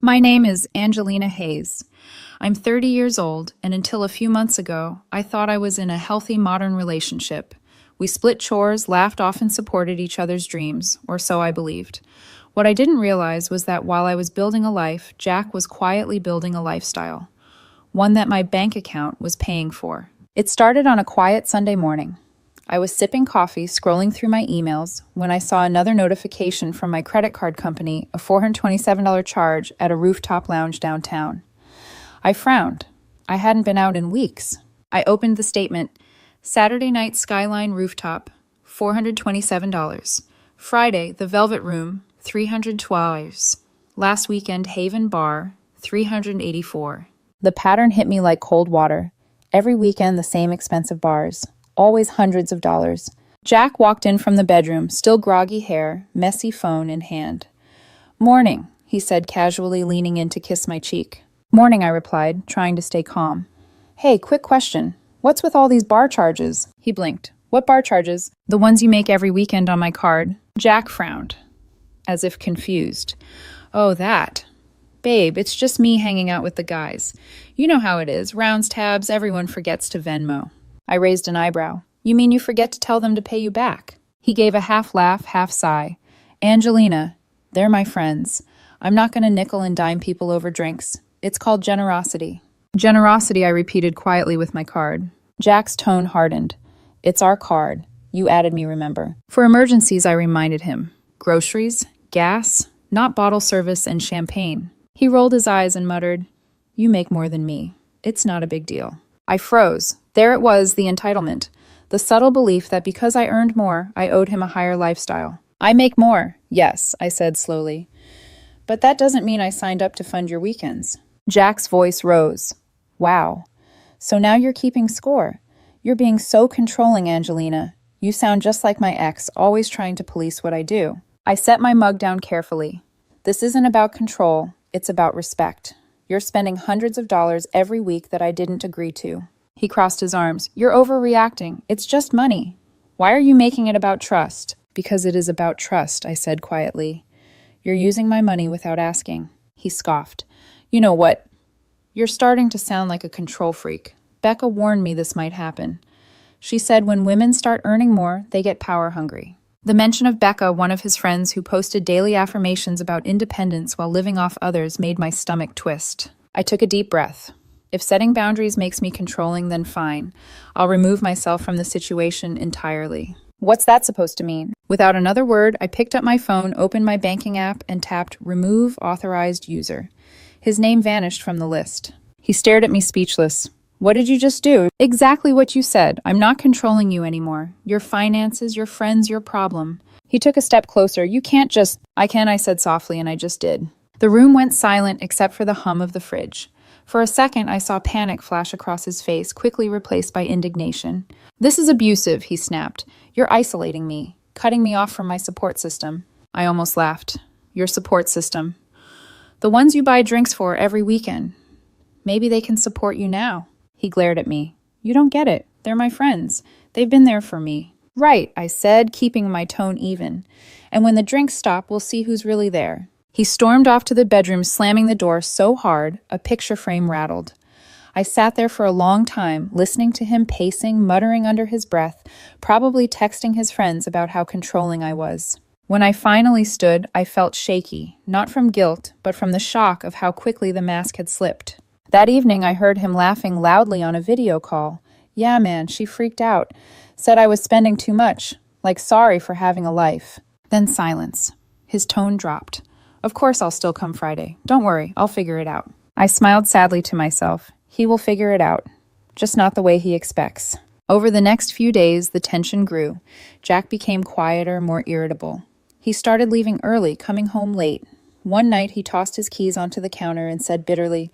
My name is Angelina Hayes. I'm 30 years old, and until a few months ago, I thought I was in a healthy modern relationship. We split chores, laughed, often supported each other's dreams, or so I believed. What I didn't realize was that while I was building a life, Jack was quietly building a lifestyle, one that my bank account was paying for. It started on a quiet Sunday morning. I was sipping coffee, scrolling through my emails, when I saw another notification from my credit card company, a $427 charge at a rooftop lounge downtown. I frowned. I hadn't been out in weeks. I opened the statement, Saturday night Skyline Rooftop, $427. Friday, the Velvet Room, $312. Last weekend, Haven Bar, $384. The pattern hit me like cold water. Every weekend, the same expensive bars. Always hundreds of dollars. Jack walked in from the bedroom, still groggy hair, messy phone in hand. Morning, he said casually, leaning in to kiss my cheek. Morning, I replied, trying to stay calm. Hey, quick question. What's with all these bar charges? He blinked. What bar charges? The ones you make every weekend on my card. Jack frowned, as if confused. Oh, that. Babe, it's just me hanging out with the guys. You know how it is. Rounds, tabs, everyone forgets to Venmo. I raised an eyebrow. You mean you forget to tell them to pay you back? He gave a half laugh, half sigh. Angelina, they're my friends. I'm not going to nickel and dime people over drinks. It's called generosity. Generosity, I repeated quietly with my card. Jack's tone hardened. It's our card. You added me, remember. For emergencies, I reminded him. Groceries, gas, not bottle service and champagne. He rolled his eyes and muttered, You make more than me. It's not a big deal. I froze. There it was, the entitlement. The subtle belief that because I earned more, I owed him a higher lifestyle. I make more, yes, I said slowly. But that doesn't mean I signed up to fund your weekends. Jack's voice rose. Wow. So now you're keeping score. You're being so controlling, Angelina. You sound just like my ex, always trying to police what I do. I set my mug down carefully. This isn't about control, it's about respect. You're spending hundreds of dollars every week that I didn't agree to. He crossed his arms. You're overreacting. It's just money. Why are you making it about trust? Because it is about trust, I said quietly. You're using my money without asking. He scoffed. You know what? You're starting to sound like a control freak. Becca warned me this might happen. She said when women start earning more, they get power hungry. The mention of Becca, one of his friends who posted daily affirmations about independence while living off others, made my stomach twist. I took a deep breath. If setting boundaries makes me controlling, then fine. I'll remove myself from the situation entirely. What's that supposed to mean? Without another word, I picked up my phone, opened my banking app, and tapped Remove Authorized User. His name vanished from the list. He stared at me speechless. What did you just do? Exactly what you said. I'm not controlling you anymore. Your finances, your friends, your problem. He took a step closer. You can't just... I can, I said softly, and I just did. The room went silent except for the hum of the fridge. For a second, I saw panic flash across his face, quickly replaced by indignation. This is abusive, he snapped. You're isolating me, cutting me off from my support system. I almost laughed. Your support system. The ones you buy drinks for every weekend. Maybe they can support you now. He glared at me. You don't get it. They're my friends. They've been there for me. Right, I said, keeping my tone even. And when the drinks stop, we'll see who's really there. He stormed off to the bedroom, slamming the door so hard, a picture frame rattled. I sat there for a long time, listening to him pacing, muttering under his breath, probably texting his friends about how controlling I was. When I finally stood, I felt shaky, not from guilt, but from the shock of how quickly the mask had slipped. That evening, I heard him laughing loudly on a video call. Yeah, man, she freaked out. Said I was spending too much, like sorry for having a life. Then silence. His tone dropped. Of course I'll still come Friday. Don't worry, I'll figure it out. I smiled sadly to myself. He will figure it out. Just not the way he expects. Over the next few days, the tension grew. Jack became quieter, more irritable. He started leaving early, coming home late. One night, he tossed his keys onto the counter and said bitterly,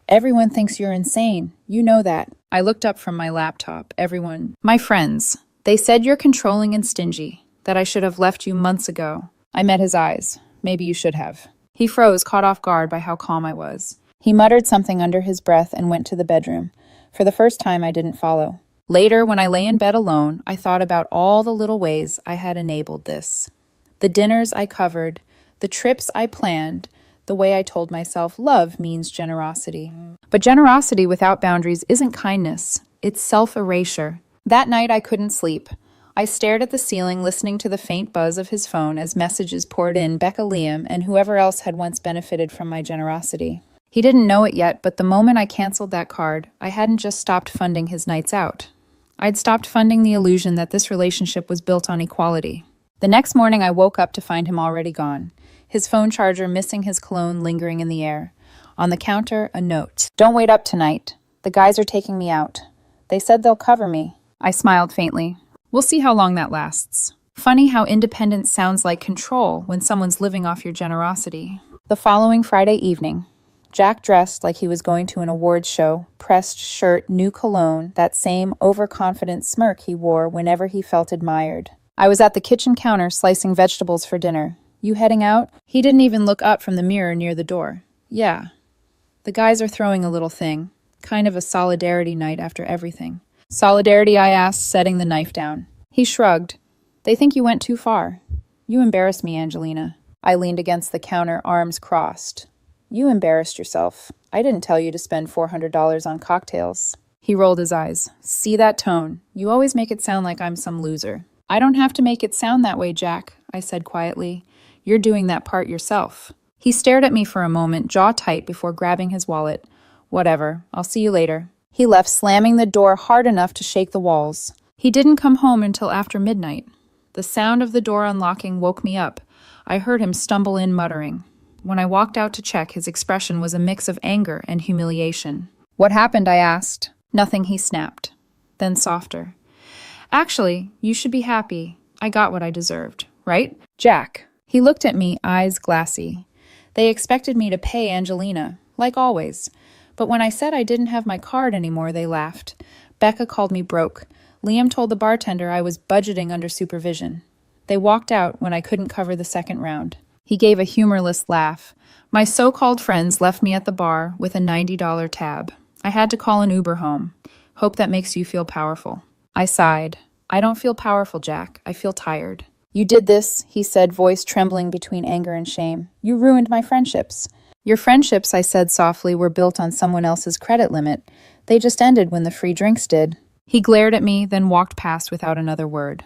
Everyone thinks you're insane. You know that. I looked up from my laptop. Everyone. My friends. They said you're controlling and stingy. That I should have left you months ago. I met his eyes. Maybe you should have. He froze, caught off guard by how calm I was. He muttered something under his breath and went to the bedroom. For the first time, I didn't follow. Later, when I lay in bed alone, I thought about all the little ways I had enabled this. The dinners I covered, the trips I planned, the way I told myself love means generosity. But generosity without boundaries isn't kindness, it's self-erasure. That night I couldn't sleep. I stared at the ceiling, listening to the faint buzz of his phone as messages poured in Becca, Liam, and whoever else had once benefited from my generosity. He didn't know it yet, but the moment I canceled that card, I hadn't just stopped funding his nights out. I'd stopped funding the illusion that this relationship was built on equality. The next morning, I woke up to find him already gone. His phone charger missing, his cologne lingering in the air. On the counter, a note. "Don't wait up tonight. The guys are taking me out. They said they'll cover me." I smiled faintly. We'll see how long that lasts. Funny how independence sounds like control when someone's living off your generosity. The following Friday evening, Jack dressed like he was going to an awards show, pressed shirt, new cologne, that same overconfident smirk he wore whenever he felt admired. I was at the kitchen counter slicing vegetables for dinner. "You heading out?" He didn't even look up from the mirror near the door. "Yeah. The guys are throwing a little thing. Kind of a solidarity night after everything." "Solidarity?" I asked, setting the knife down. He shrugged. "They think you went too far. You embarrassed me, Angelina." I leaned against the counter, arms crossed. "You embarrassed yourself. I didn't tell you to spend $400 on cocktails." He rolled his eyes. "See that tone? You always make it sound like I'm some loser." "I don't have to make it sound that way, Jack," I said quietly. "You're doing that part yourself." He stared at me for a moment, jaw tight, before grabbing his wallet. "Whatever. I'll see you later." He left, slamming the door hard enough to shake the walls. He didn't come home until after midnight. The sound of the door unlocking woke me up. I heard him stumble in, muttering. When I walked out to check, his expression was a mix of anger and humiliation. "What happened?" I asked. "Nothing," he snapped. Then softer. "Actually, you should be happy. I got what I deserved, right?" "Jack." He looked at me, eyes glassy. "They expected me to pay Angelina, like always. But when I said I didn't have my card anymore, they laughed. Becca called me broke. Liam told the bartender I was budgeting under supervision. They walked out when I couldn't cover the second round." He gave a humorless laugh. "My so-called friends left me at the bar with a $90 tab. I had to call an Uber home. Hope that makes you feel powerful." I sighed. "I don't feel powerful, Jack. I feel tired." "You did this," he said, voice trembling between anger and shame. "You ruined my friendships." "Your friendships," I said softly, "were built on someone else's credit limit. They just ended when the free drinks did." He glared at me, then walked past without another word.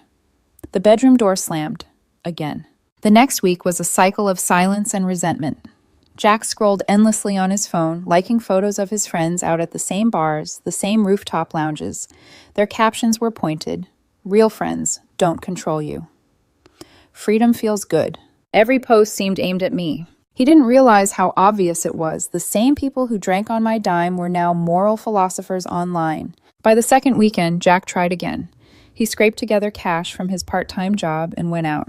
The bedroom door slammed. Again. The next week was a cycle of silence and resentment. Jack scrolled endlessly on his phone, liking photos of his friends out at the same bars, the same rooftop lounges. Their captions were pointed. "Real friends don't control you. Freedom feels good." Every post seemed aimed at me. He didn't realize how obvious it was. The same people who drank on my dime were now moral philosophers online. By the second weekend, Jack tried again. He scraped together cash from his part-time job and went out.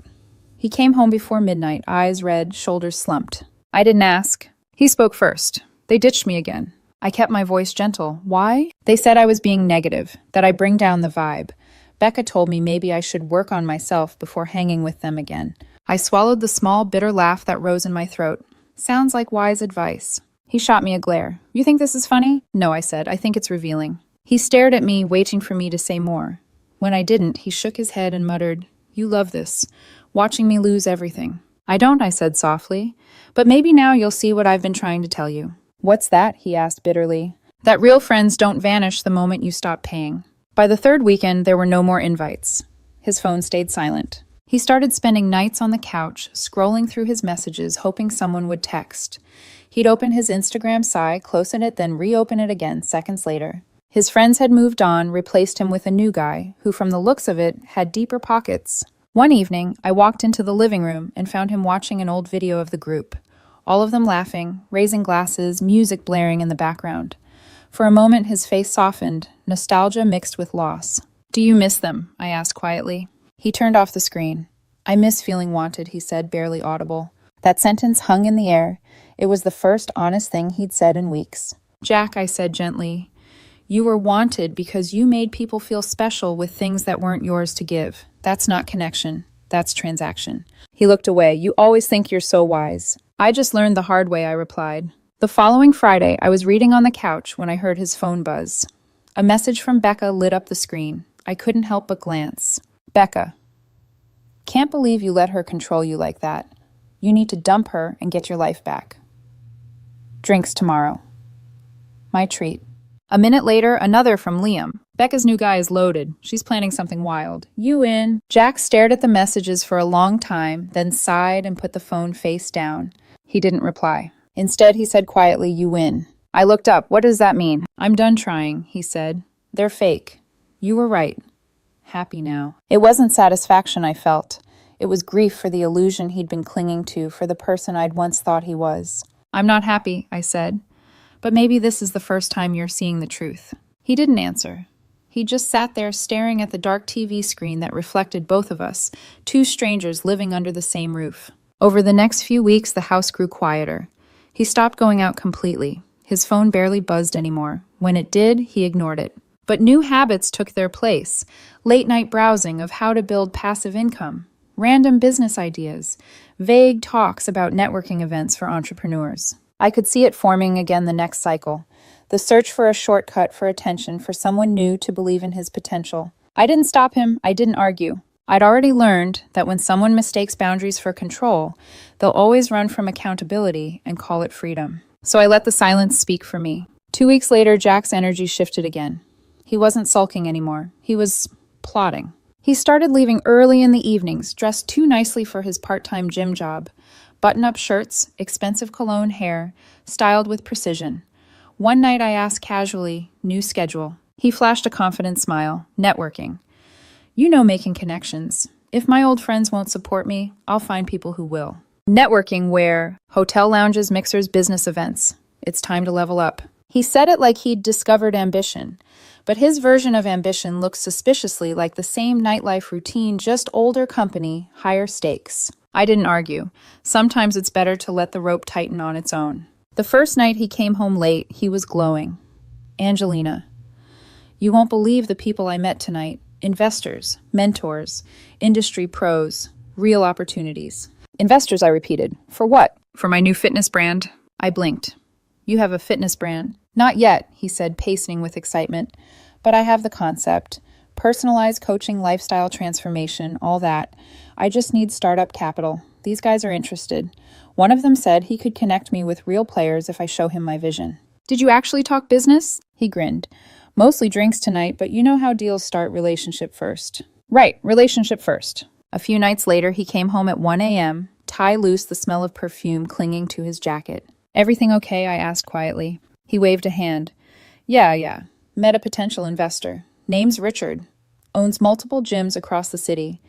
He came home before midnight, eyes red, shoulders slumped. I didn't ask. He spoke first. "They ditched me again." I kept my voice gentle. "Why?" "They said I was being negative, that I bring down the vibe. Becca told me maybe I should work on myself before hanging with them again." I swallowed the small, bitter laugh that rose in my throat. Sounds like wise advice. He shot me a glare. "You think this is funny?" "No," I said. "I think it's revealing." He stared at me, waiting for me to say more. When I didn't, he shook his head and muttered, "You love this, watching me lose everything." "I don't," I said softly. "But maybe now you'll see what I've been trying to tell you." "What's that?" he asked bitterly. "That real friends don't vanish the moment you stop paying." By the third weekend, there were no more invites. His phone stayed silent. He started spending nights on the couch, scrolling through his messages, hoping someone would text. He'd open his Instagram side, close it, then reopen it again seconds later. His friends had moved on, replaced him with a new guy, who from the looks of it, had deeper pockets. One evening, I walked into the living room and found him watching an old video of the group. All of them laughing, raising glasses, music blaring in the background. For a moment, his face softened, nostalgia mixed with loss. "Do you miss them?" I asked quietly. He turned off the screen. "I miss feeling wanted," he said, barely audible. That sentence hung in the air. It was the first honest thing he'd said in weeks. "Jack," I said gently, "you were wanted because you made people feel special with things that weren't yours to give. That's not connection. That's transaction." He looked away. "You always think you're so wise." "I just learned the hard way," I replied. The following Friday, I was reading on the couch when I heard his phone buzz. A message from Becca lit up the screen. I couldn't help but glance. "Becca, can't believe you let her control you like that. You need to dump her and get your life back. Drinks tomorrow. My treat. A minute later, another from Liam. Becca's new guy is loaded. She's planning something wild. You in? Jack stared at the messages for a long time, then sighed and put the phone face down. He didn't reply. Instead, he said quietly, you win. I looked up. What does that mean? I'm done trying, he said. They're fake. You were right. Happy now. It wasn't satisfaction I felt. It was grief for the illusion he'd been clinging to, for the person I'd once thought he was. I'm not happy, I said. But maybe this is the first time you're seeing the truth. He didn't answer. He just sat there staring at the dark TV screen that reflected both of us, two strangers living under the same roof. Over the next few weeks, the house grew quieter. He stopped going out completely. His phone barely buzzed anymore. When it did, he ignored it. But new habits took their place. Late-night browsing of how to build passive income, random business ideas, vague talks about networking events for entrepreneurs. I could see it forming again the next cycle. The search for a shortcut for attention, for someone new to believe in his potential. I didn't stop him. I didn't argue. I'd already learned that when someone mistakes boundaries for control, they'll always run from accountability and call it freedom. So I let the silence speak for me. 2 weeks later, Jack's energy shifted again. He wasn't sulking anymore. He was plotting. He started leaving early in the evenings, dressed too nicely for his part-time gym job. Button-up shirts, expensive cologne hair, styled with precision. One night I asked casually, new schedule. He flashed a confident smile. Networking. You know, making connections. If my old friends won't support me, I'll find people who will. Networking where? Hotel lounges, mixers, business events. It's time to level up. He said it like he'd discovered ambition. But his version of ambition looked suspiciously like the same nightlife routine, just older company, higher stakes. I didn't argue. Sometimes it's better to let the rope tighten on its own. The first night he came home late, he was glowing. Angelina, you won't believe the people I met tonight. Investors, mentors, industry pros, real opportunities. Investors, I repeated. For what? For my new fitness brand. I blinked. You have a fitness brand? Not yet, he said, pacing with excitement. But I have the concept. Personalized coaching, lifestyle transformation, all that. I just need startup capital. These guys are interested. One of them said he could connect me with real players if I show him my vision. Did you actually talk business? He grinned. Mostly drinks tonight, but you know how deals start, relationship first. Right, relationship first. A few nights later, he came home at 1 a.m., tie loose, the smell of perfume clinging to his jacket. Everything okay? I asked quietly. He waved a hand. Yeah. Met a potential investor. Name's Richard. Owns multiple gyms across the city.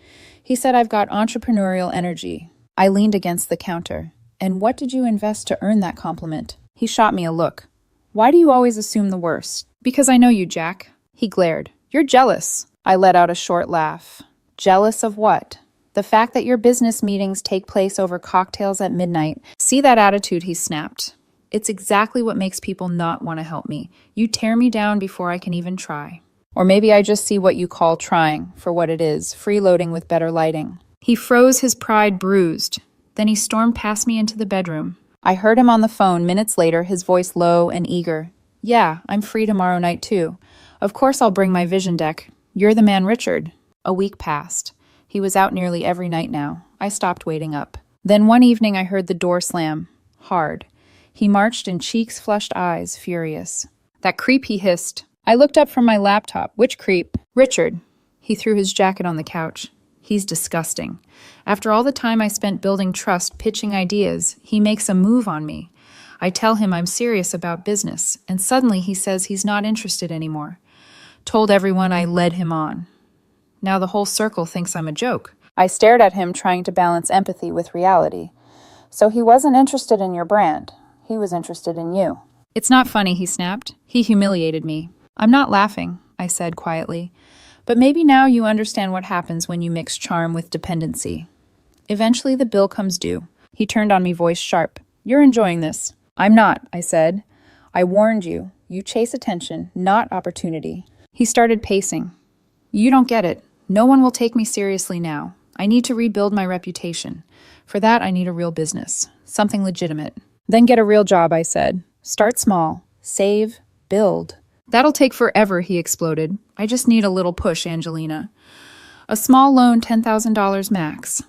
He said I've got entrepreneurial energy. I leaned against the counter. And what did you invest to earn that compliment? He shot me a look. Why do you always assume the worst? Because I know you, Jack. He glared. You're jealous. I let out a short laugh. Jealous of what? The fact that your business meetings take place over cocktails at midnight. See that attitude, he snapped. It's exactly what makes people not want to help me. You tear me down before I can even try. Or maybe I just see what you call trying for what it is, freeloading with better lighting. He froze, his pride bruised. Then he stormed past me into the bedroom. I heard him on the phone minutes later, his voice low and eager. Yeah, I'm free tomorrow night too. Of course I'll bring my vision deck. You're the man, Richard. A week passed. He was out nearly every night now. I stopped waiting up. Then one evening I heard the door slam. Hard. He marched in, cheeks flushed, eyes furious. That creep, he hissed. I looked up from my laptop. Which creep? Richard. He threw his jacket on the couch. He's disgusting. After all the time I spent building trust, pitching ideas, he makes a move on me. I tell him I'm serious about business, and suddenly he says he's not interested anymore. Told everyone I led him on. Now the whole circle thinks I'm a joke. I stared at him, trying to balance empathy with reality. So he wasn't interested in your brand. He was interested in you. It's not funny, he snapped. He humiliated me. I'm not laughing, I said quietly. But maybe now you understand what happens when you mix charm with dependency. Eventually the bill comes due. He turned on me, voice sharp. You're enjoying this. I'm not, I said. I warned you. You chase attention, not opportunity. He started pacing. You don't get it. No one will take me seriously now. I need to rebuild my reputation. For that, I need a real business. Something legitimate. Then get a real job, I said. Start small. Save. Build. That'll take forever, he exploded. I just need a little push, Angelina. A small loan, $10,000 max.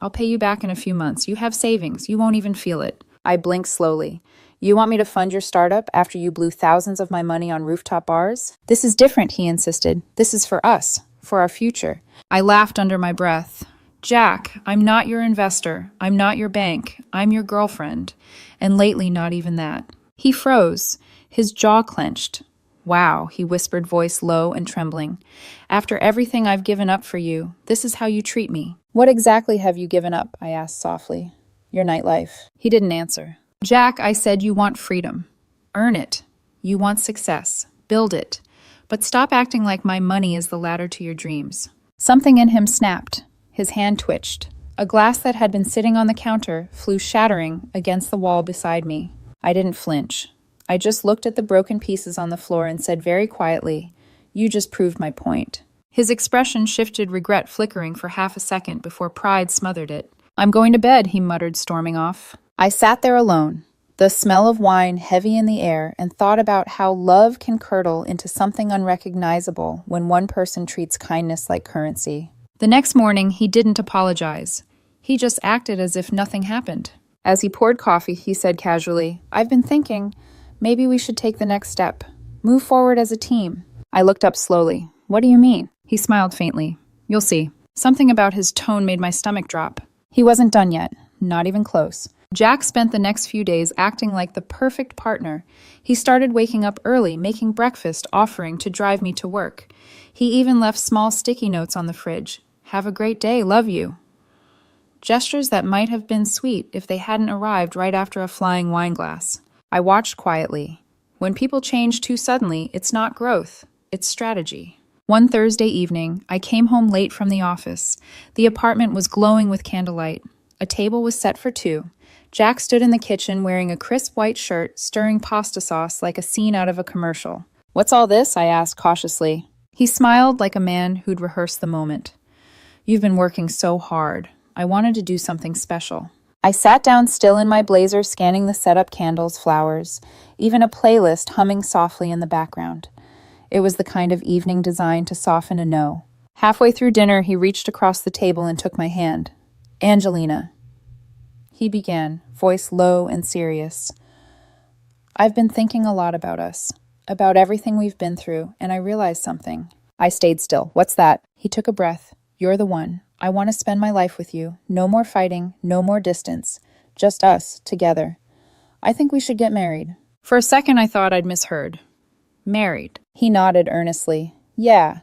I'll pay you back in a few months. You have savings. You won't even feel it. I blinked slowly. You want me to fund your startup after you blew thousands of my money on rooftop bars? This is different, he insisted. This is for us, for our future. I laughed under my breath. Jack, I'm not your investor. I'm not your bank. I'm your girlfriend. And lately, not even that. He froze, his jaw clenched. Wow, he whispered, voice low and trembling. After everything I've given up for you, this is how you treat me. What exactly have you given up? I asked softly. Your nightlife. He didn't answer. Jack, I said you want freedom. Earn it. You want success. Build it. But stop acting like my money is the ladder to your dreams. Something in him snapped. His hand twitched. A glass that had been sitting on the counter flew shattering against the wall beside me. I didn't flinch. I just looked at the broken pieces on the floor and said very quietly, "You just proved my point." His expression shifted, regret flickering for half a second before pride smothered it. "I'm going to bed," he muttered, storming off. I sat there alone, the smell of wine heavy in the air, and thought about how love can curdle into something unrecognizable when one person treats kindness like currency. The next morning, he didn't apologize. He just acted as if nothing happened. As he poured coffee, he said casually, "I've been thinking, maybe we should take the next step. Move forward as a team." I looked up slowly. "What do you mean?" He smiled faintly. "You'll see." Something about his tone made my stomach drop. He wasn't done yet, not even close. Jack spent the next few days acting like the perfect partner. He started waking up early, making breakfast, offering to drive me to work. He even left small sticky notes on the fridge. "Have a great day, love you." Gestures that might have been sweet if they hadn't arrived right after a flying wine glass. I watched quietly. When people change too suddenly, it's not growth, it's strategy. One Thursday evening, I came home late from the office. The apartment was glowing with candlelight. A table was set for two. Jack stood in the kitchen wearing a crisp white shirt, stirring pasta sauce like a scene out of a commercial. "What's all this?" I asked cautiously. He smiled like a man who'd rehearsed the moment. "You've been working so hard. I wanted to do something special." I sat down still in my blazer, scanning the setup, candles, flowers, even a playlist humming softly in the background. It was the kind of evening designed to soften a no. Halfway through dinner, he reached across the table and took my hand. "Angelina," he began, voice low and serious. "I've been thinking a lot about us, about everything we've been through, and I realized something." I stayed still. "What's that?" He took a breath. "You're the one. I want to spend my life with you. No more fighting, no more distance. Just us, together. I think we should get married." For a second, I thought I'd misheard. "Married?" He nodded earnestly. "Yeah.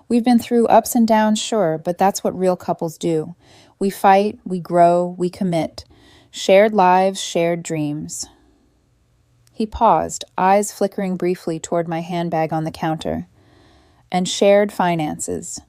We've been through ups and downs, sure, but that's what real couples do. We fight, we grow, we commit. Shared lives, shared dreams." He paused, eyes flickering briefly toward my handbag on the counter. "And shared finances.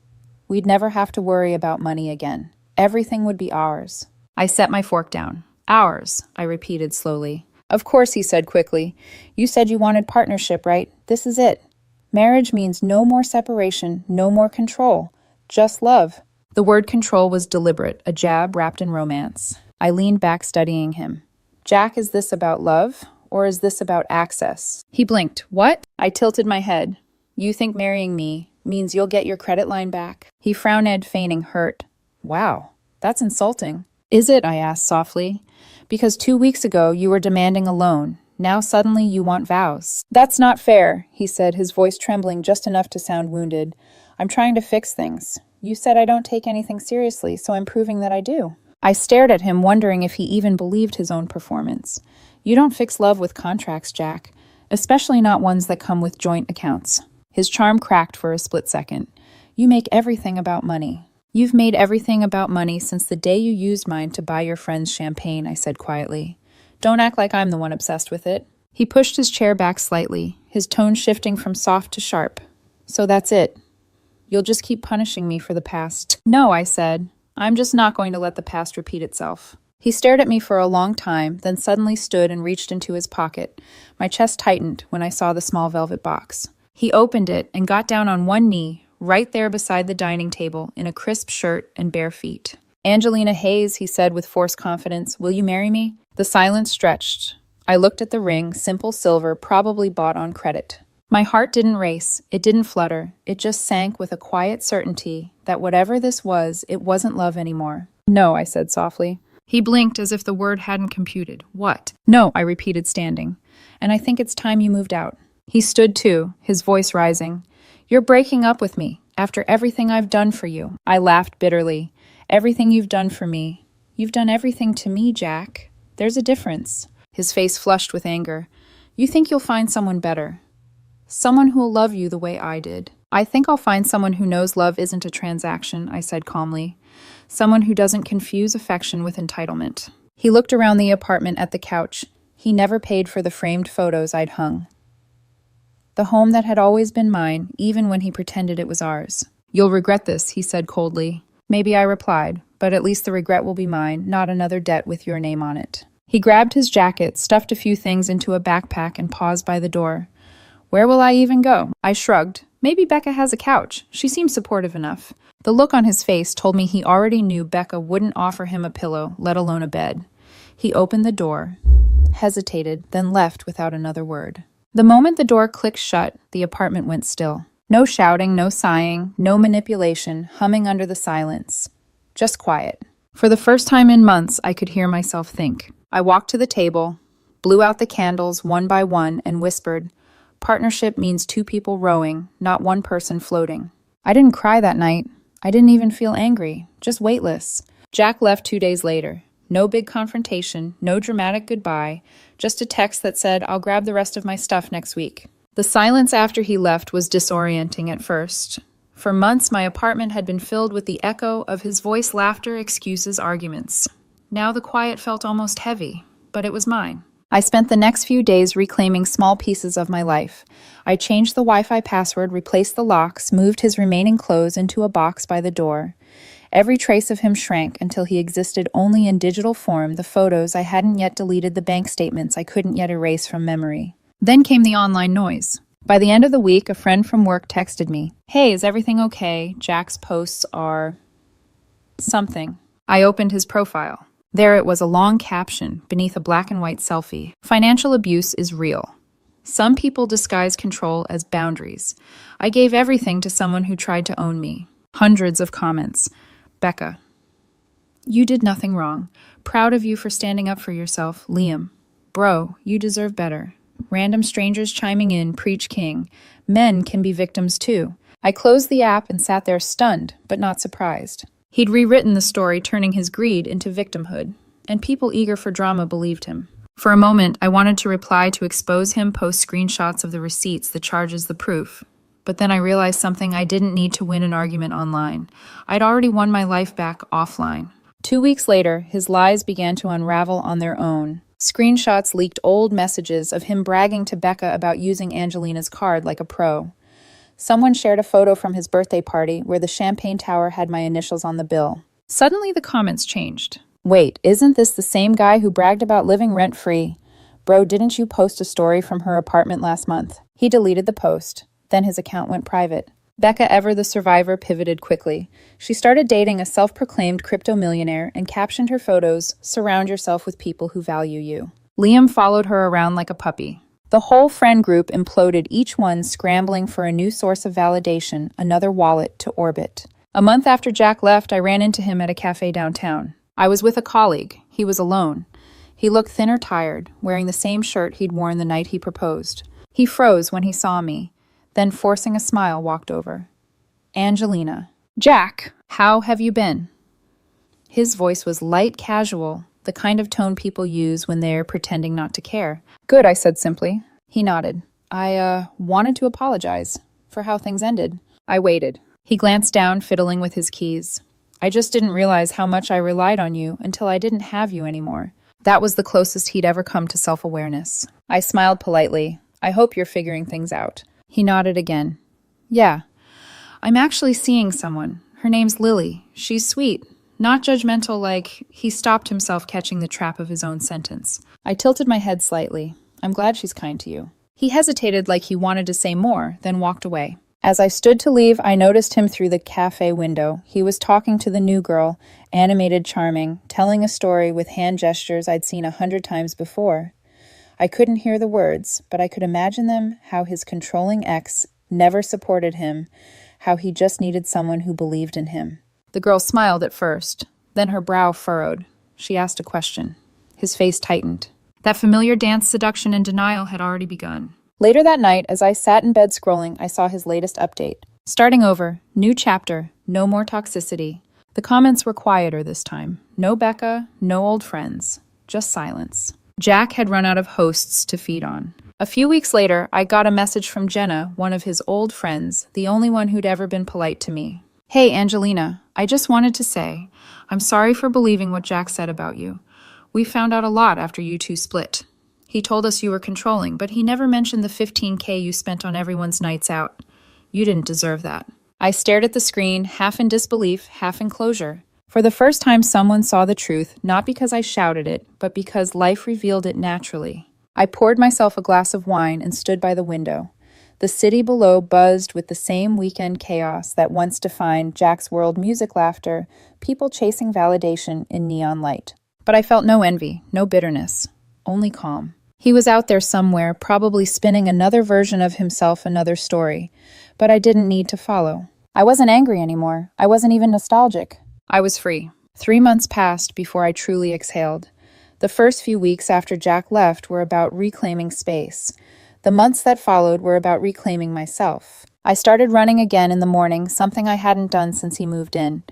We'd never have to worry about money again. Everything would be ours." I set my fork down. "Ours," I repeated slowly. "Of course," he said quickly. "You said you wanted partnership, right? This is it. Marriage means no more separation, no more control. Just love." The word control was deliberate, a jab wrapped in romance. I leaned back, studying him. "Jack, is this about love, or is this about access?" He blinked. "What?" I tilted my head. "You think marrying me means you'll get your credit line back?" He frowned, feigning hurt. "Wow, that's insulting." "Is it?" I asked softly. "Because 2 weeks ago you were demanding a loan. Now suddenly you want vows." "That's not fair," he said, his voice trembling just enough to sound wounded. "I'm trying to fix things. You said I don't take anything seriously, so I'm proving that I do." I stared at him, wondering if he even believed his own performance. "You don't fix love with contracts, Jack, especially not ones that come with joint accounts." His charm cracked for a split second. "You make everything about money." "You've made everything about money since the day you used mine to buy your friend's champagne," I said quietly. "Don't act like I'm the one obsessed with it." He pushed his chair back slightly, his tone shifting from soft to sharp. "So that's it. You'll just keep punishing me for the past." "No," I said. "I'm just not going to let the past repeat itself." He stared at me for a long time, then suddenly stood and reached into his pocket. My chest tightened when I saw the small velvet box. He opened it and got down on one knee, right there beside the dining table, in a crisp shirt and bare feet. "Angelina Hayes," he said with forced confidence, "will you marry me?" The silence stretched. I looked at the ring, simple silver, probably bought on credit. My heart didn't race, it didn't flutter, it just sank with a quiet certainty that whatever this was, it wasn't love anymore. "No," I said softly. He blinked as if the word hadn't computed. What? No, I repeated, standing. And I think it's time you moved out. He stood too, his voice rising. You're breaking up with me, after everything I've done for you. I laughed bitterly. Everything you've done for me. You've done everything to me, Jack. There's a difference. His face flushed with anger. You think you'll find someone better. Someone who'll love you the way I did. I think I'll find someone who knows love isn't a transaction, I said calmly. Someone who doesn't confuse affection with entitlement. He looked around the apartment at the couch. He never paid for the framed photos I'd hung. The home that had always been mine, even when he pretended it was ours. You'll regret this, he said coldly. Maybe, I replied, but at least the regret will be mine, not another debt with your name on it. He grabbed his jacket, stuffed a few things into a backpack, and paused by the door. Where will I even go? I shrugged. Maybe Becca has a couch. She seemed supportive enough. The look on his face told me he already knew Becca wouldn't offer him a pillow, let alone a bed. He opened the door, hesitated, then left without another word. The moment the door clicked shut, the apartment went still. No shouting, no sighing, no manipulation, humming under the silence. Just quiet. For the first time in months, I could hear myself think. I walked to the table, blew out the candles one by one, and whispered, Partnership means two people rowing, not one person floating. I didn't cry that night. I didn't even feel angry, just weightless. Jack left 2 days later. No big confrontation, no dramatic goodbye, just a text that said, I'll grab the rest of my stuff next week. The silence after he left was disorienting at first. For months, my apartment had been filled with the echo of his voice, laughter, excuses, arguments. Now the quiet felt almost heavy, but it was mine. I spent the next few days reclaiming small pieces of my life. I changed the Wi-Fi password, replaced the locks, moved his remaining clothes into a box by the door. Every trace of him shrank until he existed only in digital form, the photos I hadn't yet deleted, the bank statements I couldn't yet erase from memory. Then came the online noise. By the end of the week, a friend from work texted me, Hey, is everything okay? Jack's posts are... something. I opened his profile. There it was, a long caption beneath a black and white selfie. Financial abuse is real. Some people disguise control as boundaries. I gave everything to someone who tried to own me. Hundreds of comments. Becca. You did nothing wrong. Proud of you for standing up for yourself, Liam. Bro, you deserve better. Random strangers chiming in, preach king. Men can be victims too. I closed the app and sat there stunned, but not surprised. He'd rewritten the story, turning his greed into victimhood, and people eager for drama believed him. For a moment, I wanted to reply to expose him, post screenshots of the receipts, the charges, the proof. But then I realized something: I didn't need to win an argument online. I'd already won my life back offline. 2 weeks later, his lies began to unravel on their own. Screenshots leaked old messages of him bragging to Becca about using Angelina's card like a pro. Someone shared a photo from his birthday party where the champagne tower had my initials on the bill. Suddenly the comments changed. Wait, isn't this the same guy who bragged about living rent-free? Bro, didn't you post a story from her apartment last month? He deleted the post. Then his account went private. Becca, ever the survivor, pivoted quickly. She started dating a self-proclaimed crypto millionaire and captioned her photos, "Surround yourself with people who value you." Liam followed her around like a puppy. The whole friend group imploded, each one scrambling for a new source of validation, another wallet to orbit. A month after Jack left, I ran into him at a cafe downtown. I was with a colleague. He was alone. He looked thin or tired, wearing the same shirt he'd worn the night he proposed. He froze when he saw me, then forcing a smile, walked over. Angelina. Jack, how have you been? His voice was light, casual, the kind of tone people use when they're pretending not to care. Good, I said simply. He nodded. I wanted to apologize for how things ended. I waited. He glanced down, fiddling with his keys. I just didn't realize how much I relied on you until I didn't have you anymore. That was the closest he'd ever come to self-awareness. I smiled politely. I hope you're figuring things out. He nodded again. Yeah. I'm actually seeing someone. Her name's Lily. She's sweet. Not judgmental like... He stopped himself, catching the trap of his own sentence. I tilted my head slightly. I'm glad she's kind to you. He hesitated like he wanted to say more, then walked away. As I stood to leave, I noticed him through the cafe window. He was talking to the new girl, animated, charming, telling a story with hand gestures I'd seen 100 times before. I couldn't hear the words, but I could imagine them, how his controlling ex never supported him, how he just needed someone who believed in him. The girl smiled at first, then her brow furrowed. She asked a question. His face tightened. That familiar dance, seduction, and denial had already begun. Later that night, as I sat in bed scrolling, I saw his latest update. Starting over, new chapter, no more toxicity. The comments were quieter this time. No Becca, no old friends, just silence. Jack had run out of hosts to feed on. A few weeks later, I got a message from Jenna, one of his old friends, the only one who'd ever been polite to me. Hey, Angelina, I just wanted to say, I'm sorry for believing what Jack said about you. We found out a lot after you two split. He told us you were controlling, but he never mentioned the $15K you spent on everyone's nights out. You didn't deserve that. I stared at the screen, half in disbelief, half in closure. For the first time, someone saw the truth, not because I shouted it, but because life revealed it naturally. I poured myself a glass of wine and stood by the window. The city below buzzed with the same weekend chaos that once defined Jack's world: music, laughter, people chasing validation in neon light. But I felt no envy, no bitterness, only calm. He was out there somewhere, probably spinning another version of himself, another story. But I didn't need to follow. I wasn't angry anymore. I wasn't even nostalgic. I was free. 3 months passed before I truly exhaled. The first few weeks after Jack left were about reclaiming space. The months that followed were about reclaiming myself. I started running again in the morning, something I hadn't done since he moved in.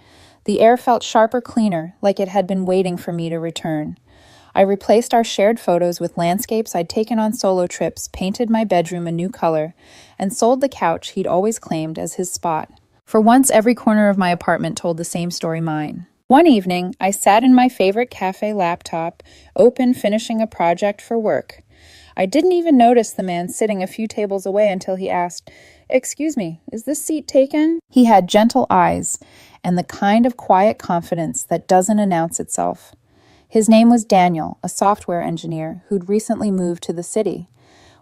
The air felt sharper, cleaner, like it had been waiting for me to return. I replaced our shared photos with landscapes I'd taken on solo trips, painted my bedroom a new color, and sold the couch he'd always claimed as his spot. For once, every corner of my apartment told the same story mine. One evening, I sat in my favorite cafe laptop, open, finishing a project for work. I didn't even notice the man sitting a few tables away until he asked, "Excuse me, is this seat taken?" He had gentle eyes and the kind of quiet confidence that doesn't announce itself. His name was Daniel, a software engineer who'd recently moved to the city.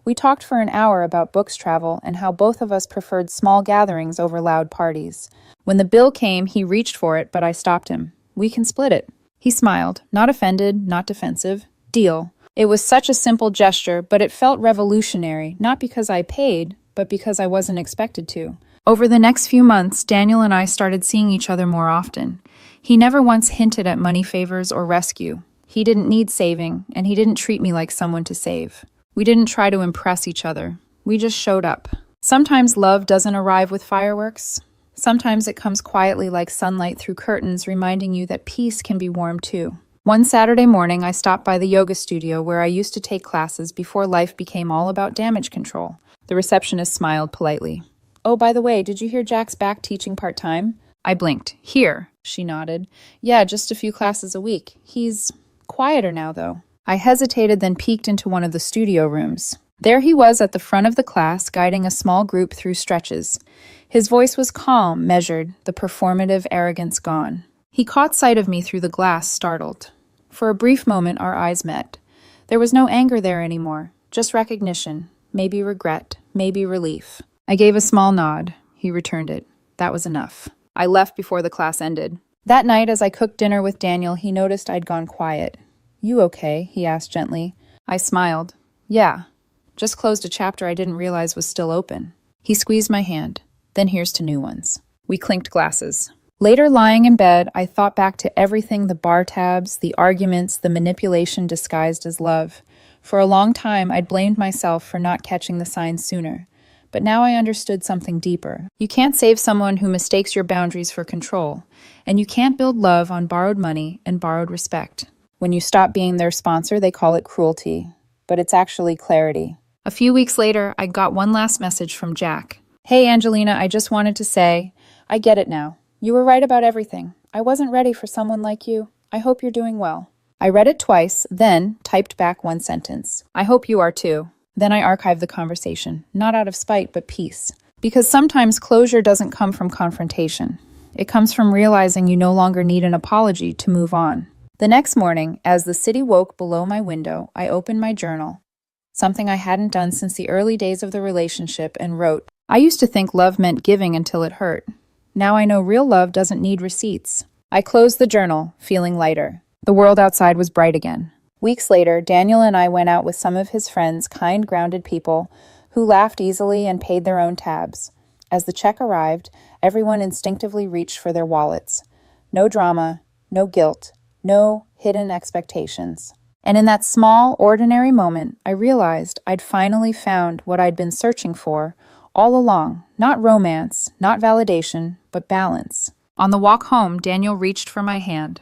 We talked for an hour about books travel and how both of us preferred small gatherings over loud parties. When the bill came, he reached for it, but I stopped him. "We can split it." He smiled, not offended, not defensive. Deal. It was such a simple gesture, but it felt revolutionary, not because I paid, but because I wasn't expected to. Over the next few months, Daniel and I started seeing each other more often. He never once hinted at money favors or rescue. He didn't need saving, and he didn't treat me like someone to save. We didn't try to impress each other. We just showed up. Sometimes love doesn't arrive with fireworks. Sometimes it comes quietly like sunlight through curtains, reminding you that peace can be warm too. One Saturday morning, I stopped by the yoga studio where I used to take classes before life became all about damage control. The receptionist smiled politely. "Oh, by the way, did you hear Jack's back teaching part-time?" I blinked. "Here," she nodded. "Yeah, just a few classes a week. He's quieter now, though." I hesitated, then peeked into one of the studio rooms. There he was at the front of the class, guiding a small group through stretches. His voice was calm, measured, the performative arrogance gone. He caught sight of me through the glass, startled. For a brief moment, our eyes met. There was no anger there anymore, just recognition, maybe regret, maybe relief. I gave a small nod. He returned it. That was enough. I left before the class ended. That night, as I cooked dinner with Daniel, he noticed I'd gone quiet. "You okay?" he asked gently. I smiled. "Yeah. Just closed a chapter I didn't realize was still open." He squeezed my hand. "Then here's to new ones." We clinked glasses. Later, lying in bed, I thought back to everything: the bar tabs, the arguments, the manipulation disguised as love. For a long time, I'd blamed myself for not catching the signs sooner. But now I understood something deeper. You can't save someone who mistakes your boundaries for control, and you can't build love on borrowed money and borrowed respect. When you stop being their sponsor, they call it cruelty, but it's actually clarity. A few weeks later, I got one last message from Jack. "Hey, Angelina, I just wanted to say, I get it now. You were right about everything. I wasn't ready for someone like you. I hope you're doing well." I read it twice, then typed back one sentence. "I hope you are too." Then I archived the conversation, not out of spite, but peace. Because sometimes closure doesn't come from confrontation. It comes from realizing you no longer need an apology to move on. The next morning, as the city woke below my window, I opened my journal, something I hadn't done since the early days of the relationship, and wrote, "I used to think love meant giving until it hurt. Now I know real love doesn't need receipts." I closed the journal, feeling lighter. The world outside was bright again. Weeks later, Daniel and I went out with some of his friends, kind, grounded people, who laughed easily and paid their own tabs. As the check arrived, everyone instinctively reached for their wallets. No drama, no guilt, No hidden expectations. And in that small, ordinary moment, I realized I'd finally found what I'd been searching for all along. Not romance, not validation, but balance. On the walk home, Daniel reached for my hand.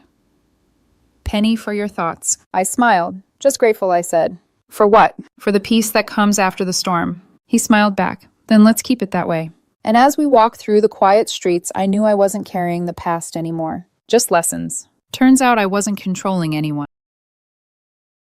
"Penny, for your thoughts." I smiled. "Just grateful," I said. "For what?" "For the peace that comes after the storm." He smiled back. "Then let's keep it that way." And as we walked through the quiet streets, I knew I wasn't carrying the past anymore. Just lessons. Turns out I wasn't controlling anyone.